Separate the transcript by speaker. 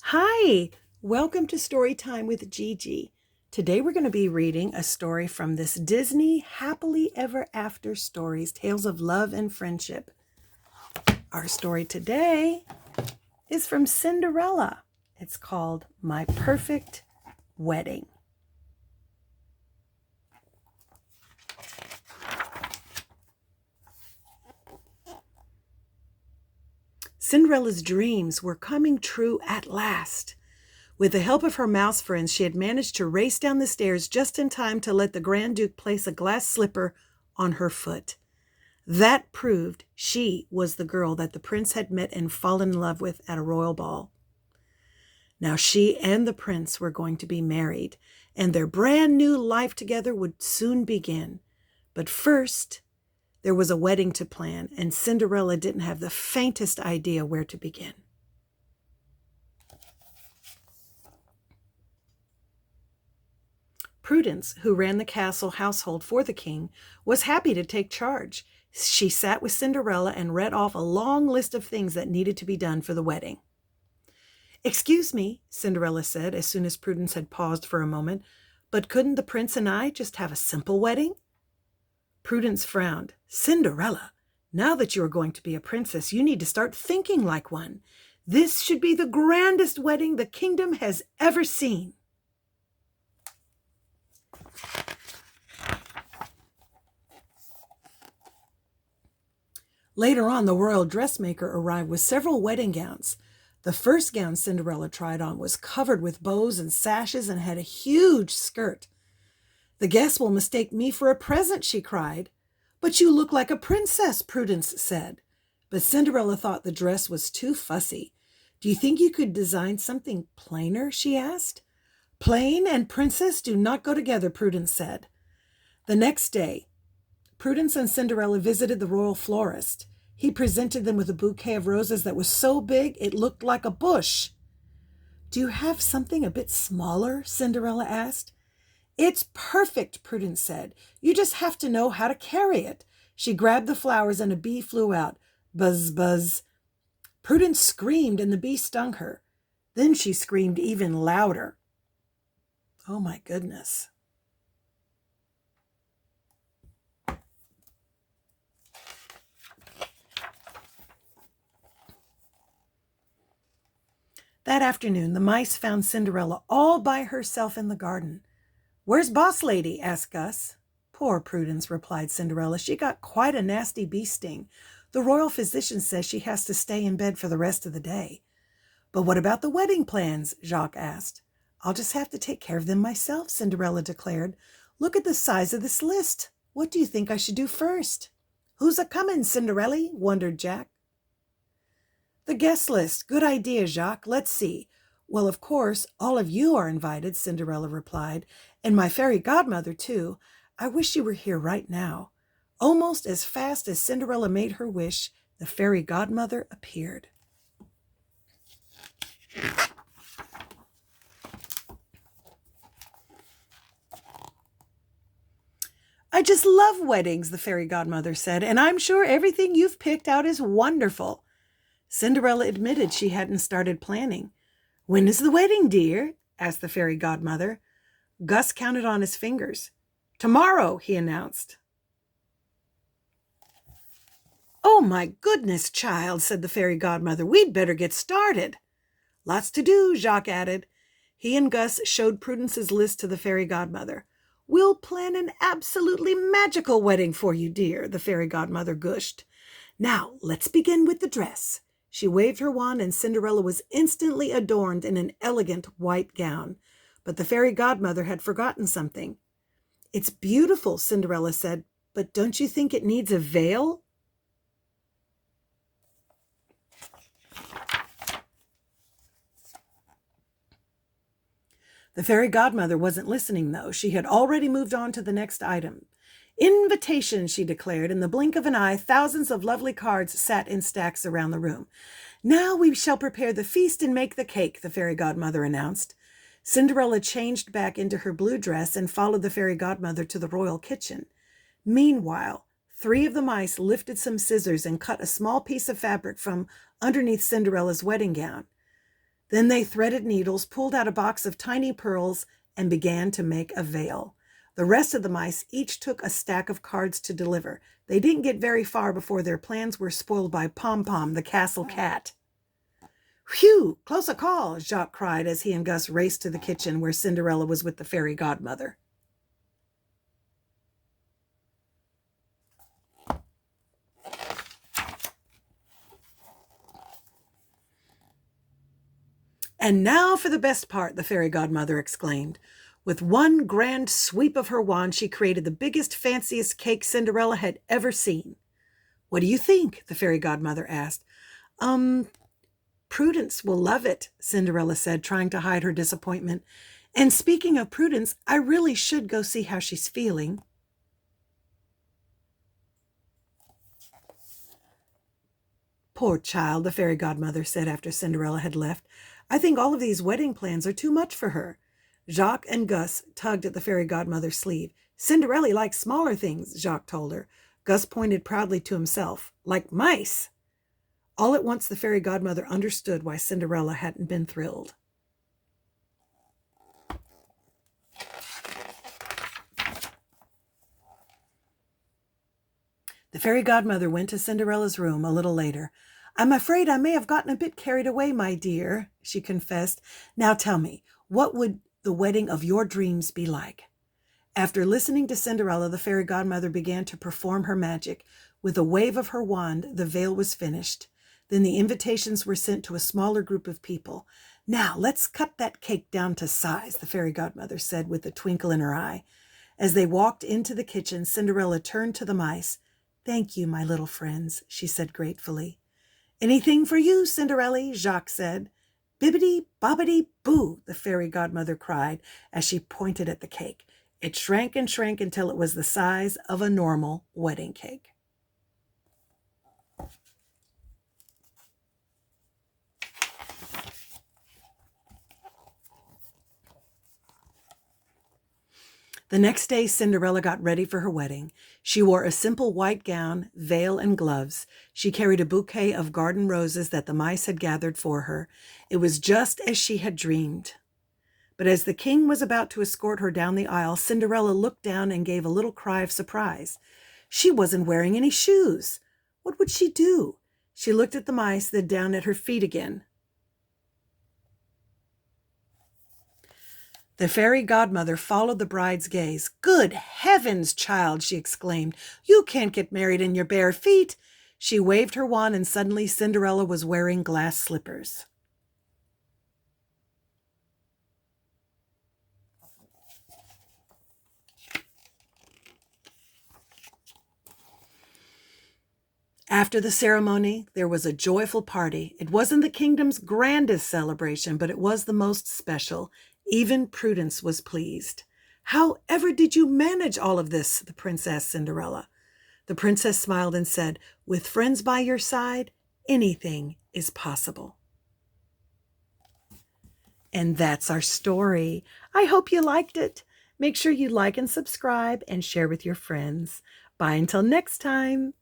Speaker 1: Hi, welcome to Story Time with Gigi. Today we're going to be reading a story from this Disney Happily Ever After stories, tales of love and friendship. Our story today is from Cinderella. It's called My Perfect Wedding. Cinderella's dreams were coming true at last. With the help of her mouse friends, she had managed to race down the stairs just in time to let the Grand Duke place a glass slipper on her foot. That proved she was the girl that the prince had met and fallen in love with at a royal ball. Now she and the prince were going to be married, and their brand new life together would soon begin. But first, there was a wedding to plan, and Cinderella didn't have the faintest idea where to begin. Prudence, who ran the castle household for the king, was happy to take charge. She sat with Cinderella and read off a long list of things that needed to be done for the wedding. "Excuse me," Cinderella said as soon as Prudence had paused for a moment, "but couldn't the prince and I just have a simple wedding?" Prudence frowned. "Cinderella, now that you are going to be a princess, you need to start thinking like one. This should be the grandest wedding the kingdom has ever seen." Later on, the royal dressmaker arrived with several wedding gowns. The first gown Cinderella tried on was covered with bows and sashes and had a huge skirt. "The guests will mistake me for a present," she cried. "But you look like a princess," Prudence said. But Cinderella thought the dress was too fussy. "Do you think you could design something plainer?" she asked. "Plain and princess do not go together," Prudence said. The next day, Prudence and Cinderella visited the royal florist. He presented them with a bouquet of roses that was so big it looked like a bush. "Do you have something a bit smaller?" Cinderella asked. "It's perfect," Prudence said. "You just have to know how to carry it." She grabbed the flowers and a bee flew out. Buzz, buzz. Prudence screamed and the bee stung her. Then she screamed even louder. Oh my goodness. That afternoon, the mice found Cinderella all by herself in the garden. "Where's Boss Lady?" asked Gus. "Poor Prudence," replied Cinderella. "She got quite a nasty bee sting. The royal physician says she has to stay in bed for the rest of the day." "But what about the wedding plans?" Jacques asked. "I'll just have to take care of them myself," Cinderella declared. "Look at the size of this list. What do you think I should do first?" "Who's a-comin', Cinderella?" wondered Jack. "The guest list. Good idea, Jacques. Let's see. Well, of course, all of you are invited," Cinderella replied, "and my fairy godmother, too. I wish you were here right now." Almost as fast as Cinderella made her wish, the fairy godmother appeared. "I just love weddings," the fairy godmother said, "and I'm sure everything you've picked out is wonderful." Cinderella admitted she hadn't started planning. "When is the wedding, dear?" asked the fairy godmother. Gus counted on his fingers. "Tomorrow," he announced. "Oh, my goodness, child," said the fairy godmother. "We'd better get started." "Lots to do," Jacques added. He and Gus showed Prudence's list to the fairy godmother. "We'll plan an absolutely magical wedding for you, dear," the fairy godmother gushed. "Now, let's begin with the dress." She waved her wand and Cinderella was instantly adorned in an elegant white gown. But the fairy godmother had forgotten something. "It's beautiful," Cinderella said, "but don't you think it needs a veil?" The fairy godmother wasn't listening, though. She had already moved on to the next item. "Invitation," she declared. In the blink of an eye, thousands of lovely cards sat in stacks around the room. "Now we shall prepare the feast and make the cake," the fairy godmother announced. Cinderella changed back into her blue dress and followed the fairy godmother to the royal kitchen. Meanwhile, 3 of the mice lifted some scissors and cut a small piece of fabric from underneath Cinderella's wedding gown. Then they threaded needles, pulled out a box of tiny pearls, and began to make a veil. The rest of the mice each took a stack of cards to deliver. They didn't get very far before their plans were spoiled by Pom-Pom, the castle cat. "Phew, close a call," Jacques cried as he and Gus raced to the kitchen where Cinderella was with the fairy godmother. "And now for the best part," the fairy godmother exclaimed. With one grand sweep of her wand, she created the biggest, fanciest cake Cinderella had ever seen. "What do you think?" the fairy godmother asked. Prudence will love it," Cinderella said, trying to hide her disappointment. "And speaking of Prudence, I really should go see how she's feeling." "Poor child," the fairy godmother said after Cinderella had left. "I think all of these wedding plans are too much for her." Jacques and Gus tugged at the fairy godmother's sleeve. "Cinderella likes smaller things," Jacques told her. Gus pointed proudly to himself. "Like mice." All at once, the fairy godmother understood why Cinderella hadn't been thrilled. The fairy godmother went to Cinderella's room a little later. "I'm afraid I may have gotten a bit carried away, my dear," she confessed. "Now tell me, what would the wedding of your dreams be like?" After listening to Cinderella, the fairy godmother began to perform her magic. With a wave of her wand, the veil was finished. Then the invitations were sent to a smaller group of people. "Now, let's cut that cake down to size," the fairy godmother said with a twinkle in her eye. As they walked into the kitchen, Cinderella turned to the mice. "Thank you, my little friends," she said gratefully. "Anything for you, Cinderella," Jacques said. "Bibbidi bobbidi boo," the fairy godmother cried as she pointed at the cake. It shrank and shrank until it was the size of a normal wedding cake. The next day, Cinderella got ready for her wedding. She wore a simple white gown, veil, and gloves. She carried a bouquet of garden roses that the mice had gathered for her. It was just as she had dreamed. But as the king was about to escort her down the aisle, Cinderella looked down and gave a little cry of surprise. She wasn't wearing any shoes. What would she do? She looked at the mice, then down at her feet again. The fairy godmother followed the bride's gaze. "Good heavens, child," she exclaimed. "You can't get married in your bare feet." She waved her wand, and suddenly Cinderella was wearing glass slippers. After the ceremony, there was a joyful party. It wasn't the kingdom's grandest celebration, but it was the most special. Even Prudence was pleased. "However did you manage all of this?" the prince asked Cinderella. The princess smiled and said, "With friends by your side, anything is possible." And that's our story. I hope you liked it. Make sure you like and subscribe and share with your friends. Bye until next time.